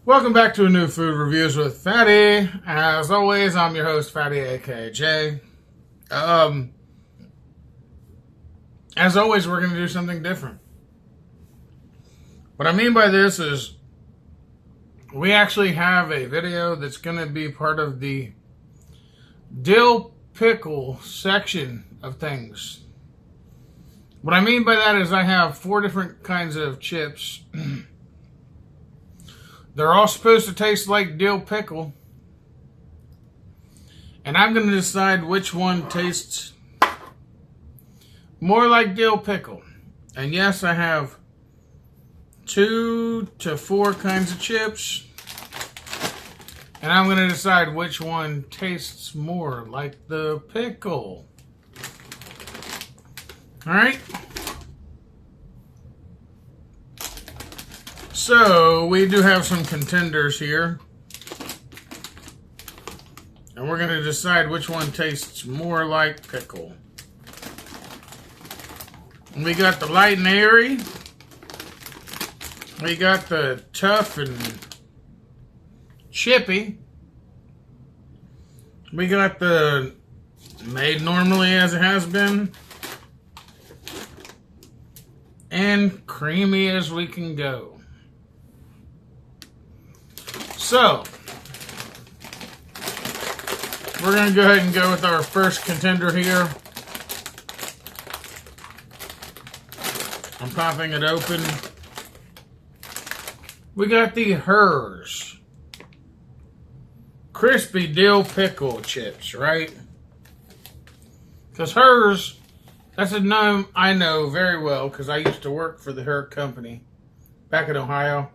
Welcome back to a new food reviews with Fatty. As always, I'm your host, Fatty, aka Jay. As always, we're going to do something different. What I mean by this is we actually have a video that's going to be part of the dill pickle section of things. What I mean by that is I have 4 different kinds of chips. They're all supposed to taste like dill pickle. And I'm going to decide which one tastes more like dill pickle. And yes, I have 2 to 4 kinds of chips. And I'm going to decide which one tastes more like the pickle. Alright? So, we do have some contenders here. And we're going to decide which one tastes more like pickle. And we got the light and airy. We got the tough and chippy. We got the made normally as it has been. And creamy as we can go. So, we're going to go ahead and go with our first contender here. I'm popping it open. We got the Hers crispy dill pickle chips, right? Because Hers, that's a name I know very well because I used to work for the Her company back in Ohio.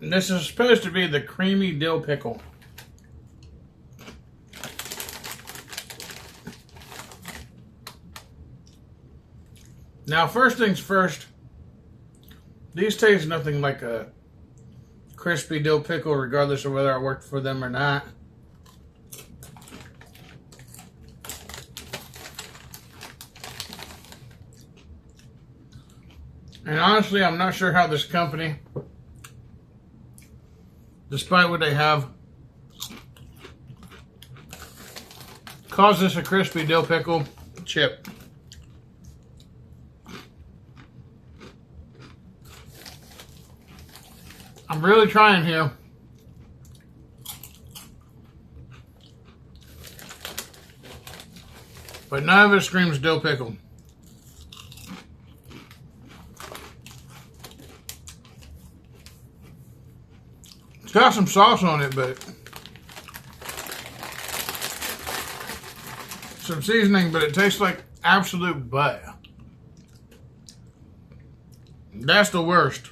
And this is supposed to be the creamy dill pickle. Now, first things first, these taste nothing like a crispy dill pickle, regardless of whether I worked for them or not. And honestly, I'm not sure how this company, despite what they have, calls this a crispy dill pickle chip. I'm really trying here. But none of it screams dill pickle. It's got some sauce on it, but some seasoning, but it tastes like absolute butt. That's the worst.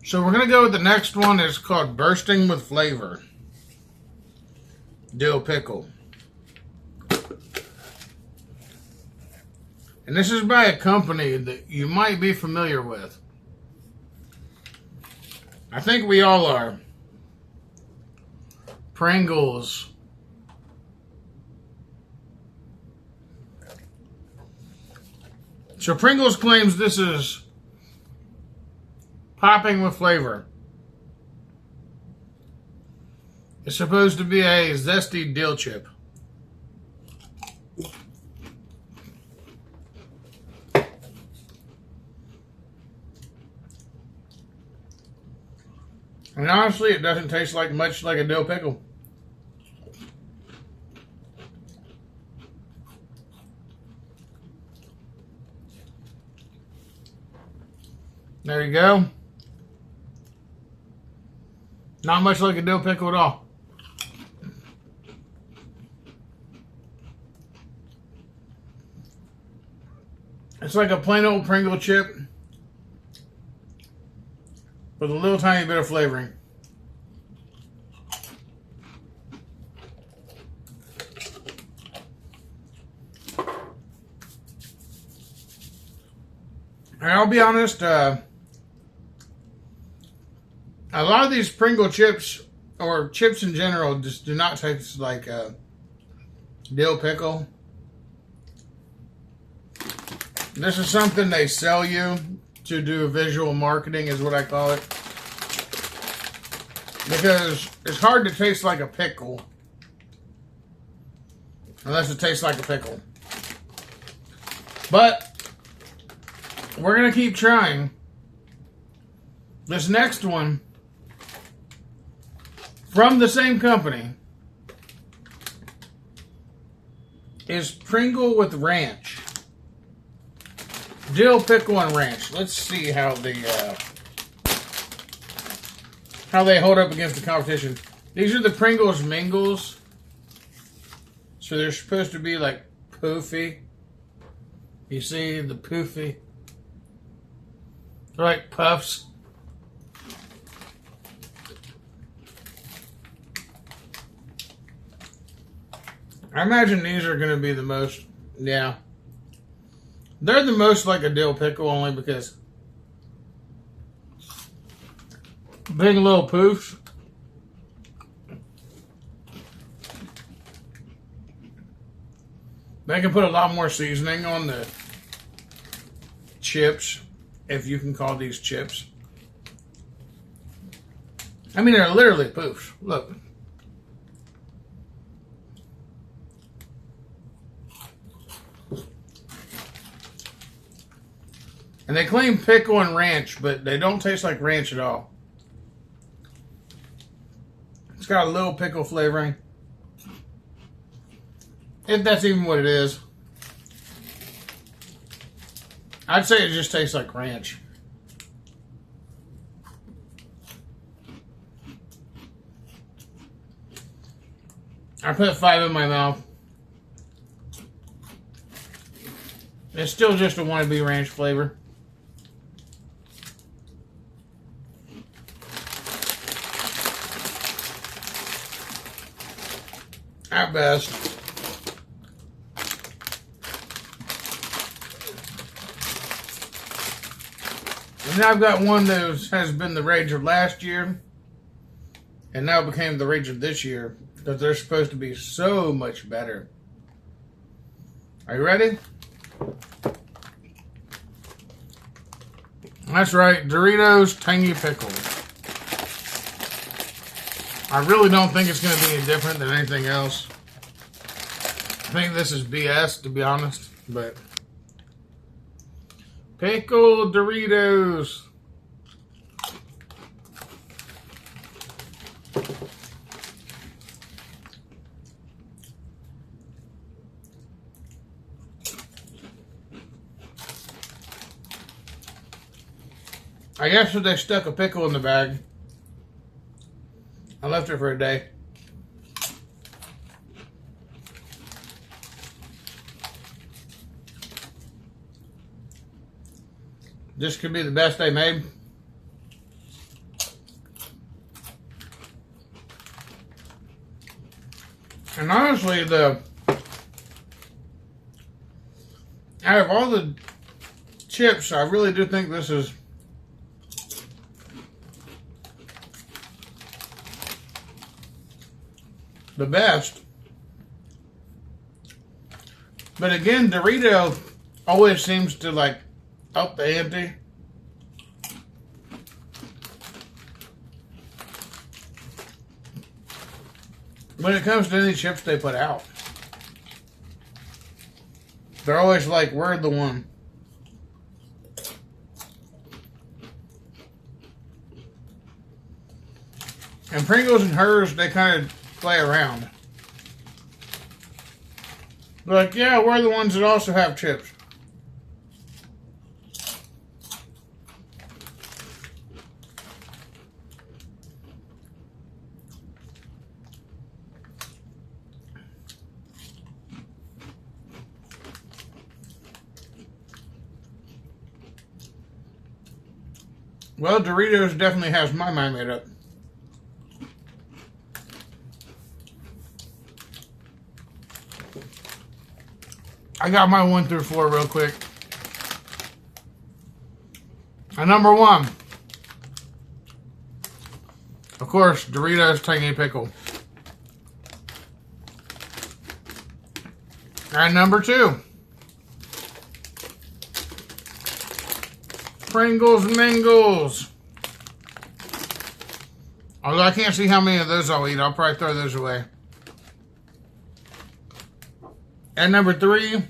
So we're going to go with the next one. It's called Bursting with Flavor Dill Pickle. And this is by a company that you might be familiar with. I think we all are. Pringles. So Pringles claims this is popping with flavor. It's supposed to be a zesty dill chip. And honestly, it doesn't taste like much like a dill pickle. There you go. Not much like a dill pickle at all. It's like a plain old Pringle chip with a little tiny bit of flavoring. And I'll be honest, a lot of these Pringle chips, or chips in general, just do not taste like dill pickle. This is something they sell you to do visual marketing, is what I call it. Because it's hard to taste like a pickle unless it tastes like a pickle. But we're going to keep trying. This next one, from the same company, is Pringle with ranch. Dill, pickle, and ranch. Let's see how they hold up against the competition. These are the Pringles Mingles. So they're supposed to be like poofy. You see the poofy? They're like puffs. I imagine these are going to be the most, yeah. They're the most like a dill pickle only because big little poofs. They can put a lot more seasoning on the chips, if you can call these chips. I mean, they're literally poofs. Look. And they claim pickle and ranch, but they don't taste like ranch at all. It's got a little pickle flavoring. If that's even what it is. I'd say it just tastes like ranch. I put 5 in my mouth. It's still just a wannabe ranch flavor. At best. And now I've got one that has been the rage of last year and now became the rage of this year because they're supposed to be so much better. Are you ready? That's right, Doritos Tangy Pickle. I really don't think it's going to be any different than anything else. I think this is BS, to be honest, but pickle Doritos. I guess if they stuck a pickle in the bag, I left it for a day. This could be the best they made. And honestly, out of all the chips, I really do think this is the best. But again, Dorito always seems to like up the ante. When it comes to any chips they put out, they're always like, we're the one. And Pringles and hers, they kind of play around. They're like, yeah, we're the ones that also have chips. Well, Doritos definitely has my mind made up. I got my 1 through 4 real quick. And number 1, of course, Doritos Tangy Pickle. And number 2, Pringles Mingles. Although I can't see how many of those I'll eat. I'll probably throw those away. And number 3,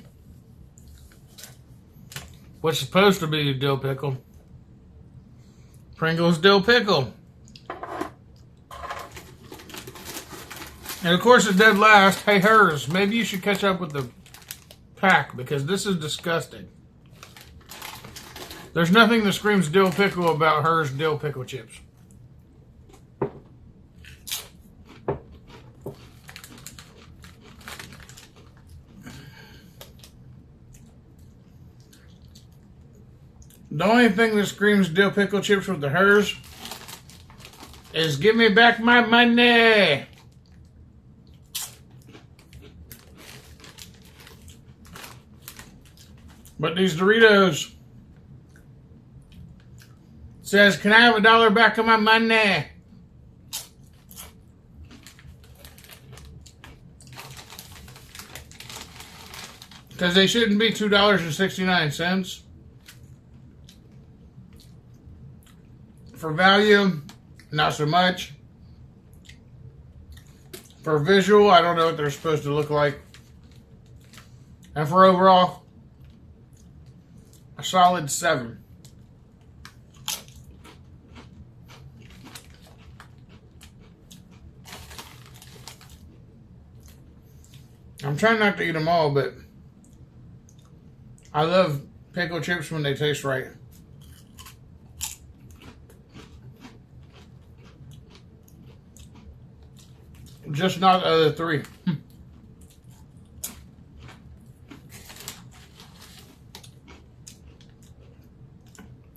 what's supposed to be a dill pickle. Pringles Dill Pickle. And of course at dead last, hey Hers, maybe you should catch up with the pack because this is disgusting. There's nothing that screams dill pickle about Hers dill pickle chips. The only thing that screams dill pickle chips with the Hers is give me back my money. But these Doritos says, can I have $1 back of my money? Because they shouldn't be $2.69. For value, not so much. For visual, I don't know what they're supposed to look like. And for overall, a solid 7. I'm trying not to eat them all, but I love pickle chips when they taste right. Just not the other 3.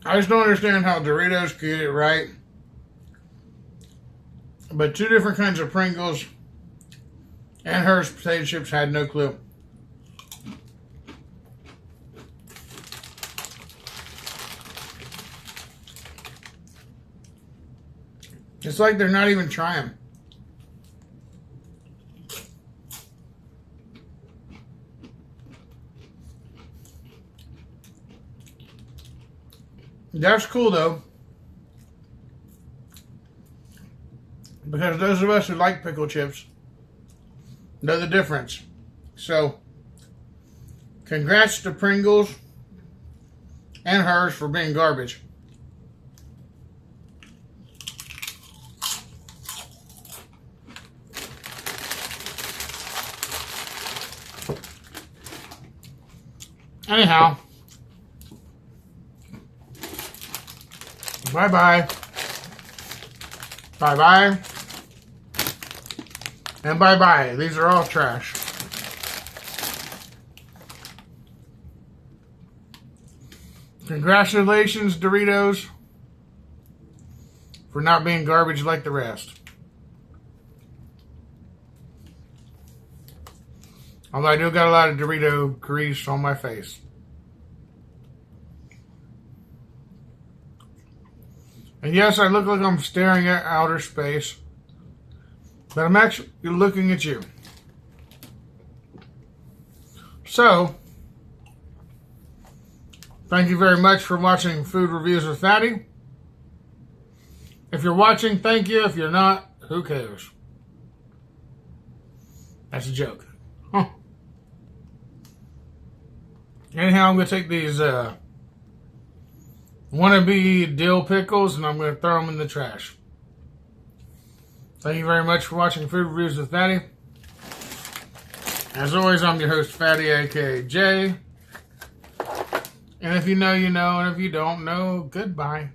I just don't understand how Doritos could get it right. But 2 different kinds of Pringles and Hers potato chips had no clue. It's like they're not even trying. That's cool though, because those of us who like pickle chips know the difference. So, congrats to Pringles and Hers for being garbage. Anyhow. Bye-bye. Bye-bye. And bye-bye. These are all trash. Congratulations, Doritos, for not being garbage like the rest. Although I do got a lot of Dorito grease on my face. And yes, I look like I'm staring at outer space, but I'm actually looking at you. So, thank you very much for watching Food Reviews with Fatty. If you're watching, thank you. If you're not, who cares? That's a joke. Huh. Anyhow, I'm going to take these wannabe dill pickles and I'm going to throw them in the trash. Thank you very much for watching Food Reviews with Fatty. As always, I'm your host, Fatty, aka Jay. And if you know, you know. And if you don't know, goodbye.